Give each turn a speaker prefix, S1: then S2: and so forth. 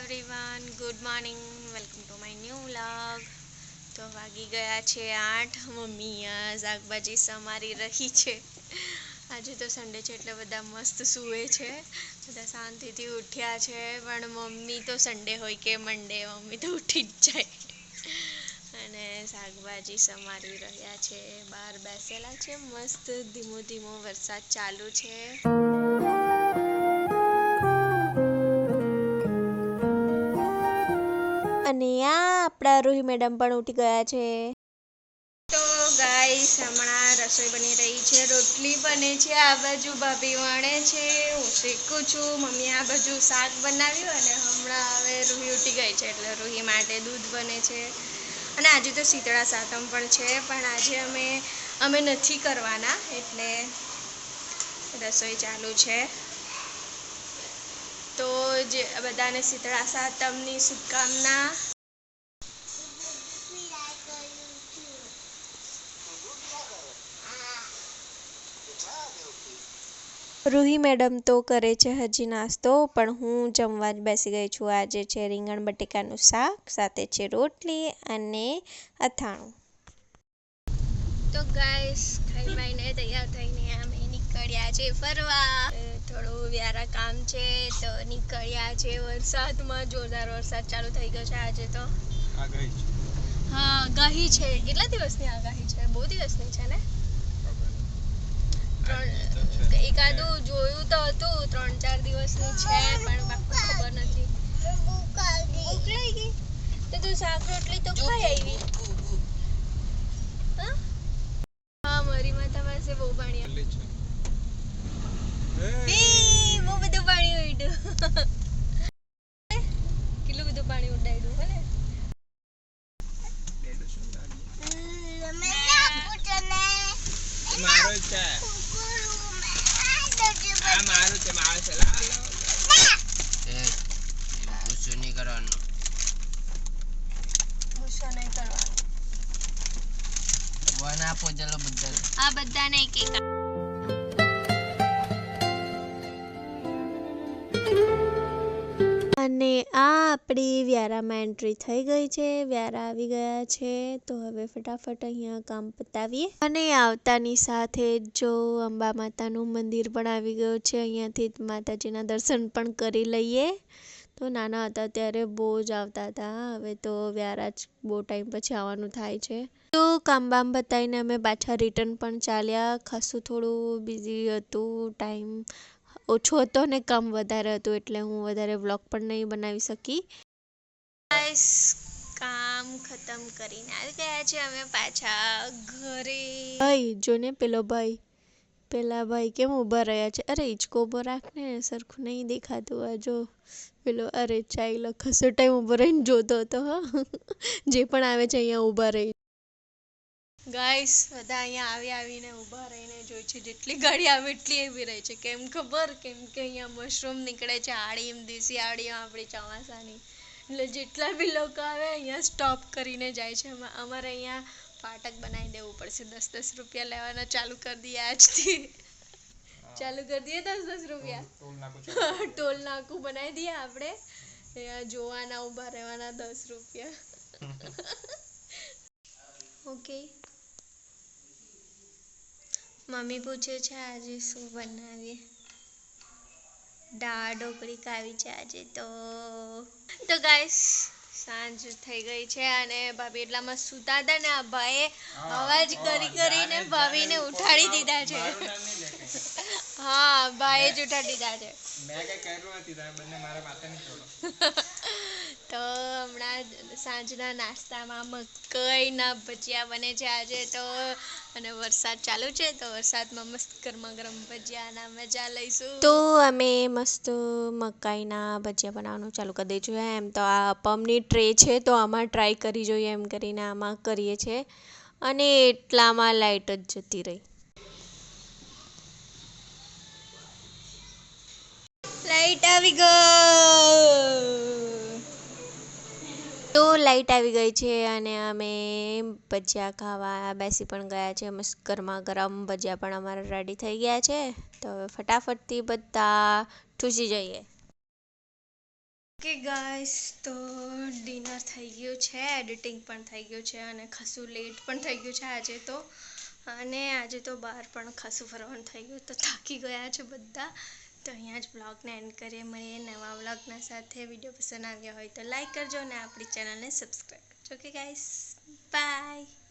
S1: Everyone, good morning. Welcome to my new vlog. તો વાગી ગયા છે 8. મમ્મી શાકભાજી સમારી રહી છે. આજે તો સન્ડે છે એટલે બધા મસ્ત સૂવે છે, બધા શાંતિથી ઉઠ્યા છે. પણ મમ્મી તો સન્ડે હોય કે મંડે મમ્મી તો ઉઠી જ જાય અને શાકભાજી સમારી રહ્યા છે. બહાર બેસેલા છે, મસ્ત ધીમો ધીમો વરસાદ ચાલુ છે. અને આપણા રૂહી મેડમ પણ ઉઠી ગયા છે. તો ગાઈસ હમણાં રસોઈ બની રહી છે, રોટલી બને છે, આ બાજુ ભાભી વણે છે, હું શીખું છું. મમ્મી આ બાજુ શાક બનાવ્યું અને હમણાં હવે રૂહી ઉઠી ગઈ છે એટલે રૂહી માટે દૂધ બને છે. અને આજે તો શીતળા સાતમ પણ છે, પણ આજે અમે નથી કરવાના એટલે રસોઈ ચાલુ છે. તો જે બધાને શીતળા સાતમની શુભકામના. રૂહી મેડમ તો કરે છે હજી નાસ્તો, પણ હું જમવા જ બેસી ગઈ છું. આજે છે રીંગણ બટેકાનું શાક, સાથે છે રોટલી અને અથાણું. તો ગાઈસ ખાઈ બાઈને તૈયાર થઈને અમે નીકળ્યા છે ફરવા. થોડું વ્યારા કામ છે તો નીકળ્યા છે. વરસાદમાં જોરદાર વરસાદ ચાલુ થઈ ગયો છે આજે તો. હા, આગાહી છે. કેટલા દિવસની આગાહી છે? બહુ દિવસની છે ને? એકાદું જોયું તો હતું 3-4 દિવસની છે, પણ બાકી ખબર નથી. ભૂખ લાગી ગઈ તો તું શાક રોટલી તો ખાઈ આવી. હા, મારી માતા પાસે બહુ પાણી બહુ બધું પાણી ઉડ્યું. કેટલું બધું પાણી ઉડાડ્યું હે ને.
S2: મારું છે આ મારું છે મારું છે લા ગુસ્સો નહીં કરવાનો.
S1: ગુસ્સો નહીં કરવાનો.
S2: વન આપો ચલો બધા.
S1: આ બધાને એક એક. અને આ આપણી વ્યારામાં એન્ટ્રી થઈ ગઈ છે. વ્યારા આવી ગયા છે તો હવે ફટાફટ અહીંયા કામ પતાવીએ. અને આવતાની સાથે જો અંબા માતાનું મંદિર પણ આવી ગયું છે. અહીંયાથી માતાજીના દર્શન પણ કરી લઈએ. તો નાના હતા ત્યારે બહુ જ આવતા હતા, હવે તો વ્યારા જ બહુ ટાઈમ પછી આવવાનું થાય છે. તો કામ બામ બતાવીને અમે પાછા રિટર્ન પણ ચાલ્યા. ખાસું થોડું બિઝી હતું, ટાઈમ ઓછો હતો ને કામ વધારે હતું એટલે હું વધારે વ્લોગ પણ નહીં બનાવી શકી. ગાઈસ કામ ખતમ કરીને આવી ગયા છે અમે પાછા ઘરે. ભાઈ જોને પેલા ભાઈ કેમ ઊભા રહ્યા છે. અરે હિંચકો ઊભો રાખને, સરખું નહીં દેખાતું. આ જો પેલો, અરે ચાઈલો ખાસો ટાઈમ ઊભો રહીને જોતો હતો. હા, જે પણ આવે છે અહીંયા ઊભા રહી. ગાઈસ બધા અહીંયા આવીને ઊભા રહીને જોઈ છે. જેટલી ગાડી આવે એટલી આવી રહી છે. કેમ ખબર? કેમ કે અહીંયા મશરૂમ નીકળે છે, આડીમ દેશી આડીમ આપણી ચોમાસાની. એટલે જેટલા બી લોકો આવે અહીંયા સ્ટોપ કરીને જાય છે. અમારે અહીંયા ફાટક બનાવી દેવું પડશે. 10-10 રૂપિયા લેવાના ચાલુ કરી દઈએ આજથી. ચાલુ કરી દઈએ 10-10 રૂપિયા. ટોલ નાકું બનાવી દઈએ આપણે. જોવાના, ઊભા રહેવાના 10 રૂપિયા. ઓકે. મમ્મી પૂછે છે આજે શું બનાવીએ. દાળ ઢોકળી ખાવી છે આજે તો ગાઈસ સાંજ થઈ ગઈ છે અને ભાભી એટલામાં સૂતા હતા ને આ ભાઈએ અવાજ કરીને ભાભીને ઉઠાડી દીધા છે. હા, ભાઈએ જ ઉઠાડી દીધા છે.
S2: મેં કઈ કર્યું નથી, તમે બંને મારા માથે નહીં છોડો.
S1: તો હમણાં સાંજના નાસ્તામાં મકાઈના ભજીયા બને છે આજે તો. અને વરસાદ ચાલુ છે તો વરસાદમાં મસ્ત ગરમા ગરમ ભજીયાના મજા લઈશું. તો અમે મસ્ત મકાઈના ભજીયા બનાવવાનું ચાલુ કરી દઈશું. એમ તો આ પમની ટ્રે છે તો આમાં ટ્રાય કરી જોઈએ એમ કરીને આમાં કરીએ છીએ. અને એટલામાં લાઈટ જ જતી રહી. લાઈટ આવી ગઈ. તો લાઈટ આવી ગઈ છે અને અમે ભજીયા ખાવા બેસી પણ ગયા છે. મસ્ત ગરમા ગરમ ભજીયા પણ અમારા રેડી થઈ ગયા છે. તો હવે ફટાફટથી બધા ઠૂસી જઈએ. કે ગાઈસ તો ડિનર થઈ ગયું છે, એડિટિંગ પણ થઈ ગયું છે અને ખાસું લેટ પણ થઈ ગયું છે આજે તો. અને આજે તો બહાર પણ ખાસું ફરવાનું થઈ ગયું તો થાકી ગયા છે બધા. તો અહીંયા જ બ્લોગને એન્ડ કરીએ, મળીએ નવા બ્લોગના સાથે. વિડીયો પસંદ આવ્યો હોય તો લાઈક કરજો અને આપણી ચેનલને સબસ્ક્રાઈબ કરજો. Okay guys, by.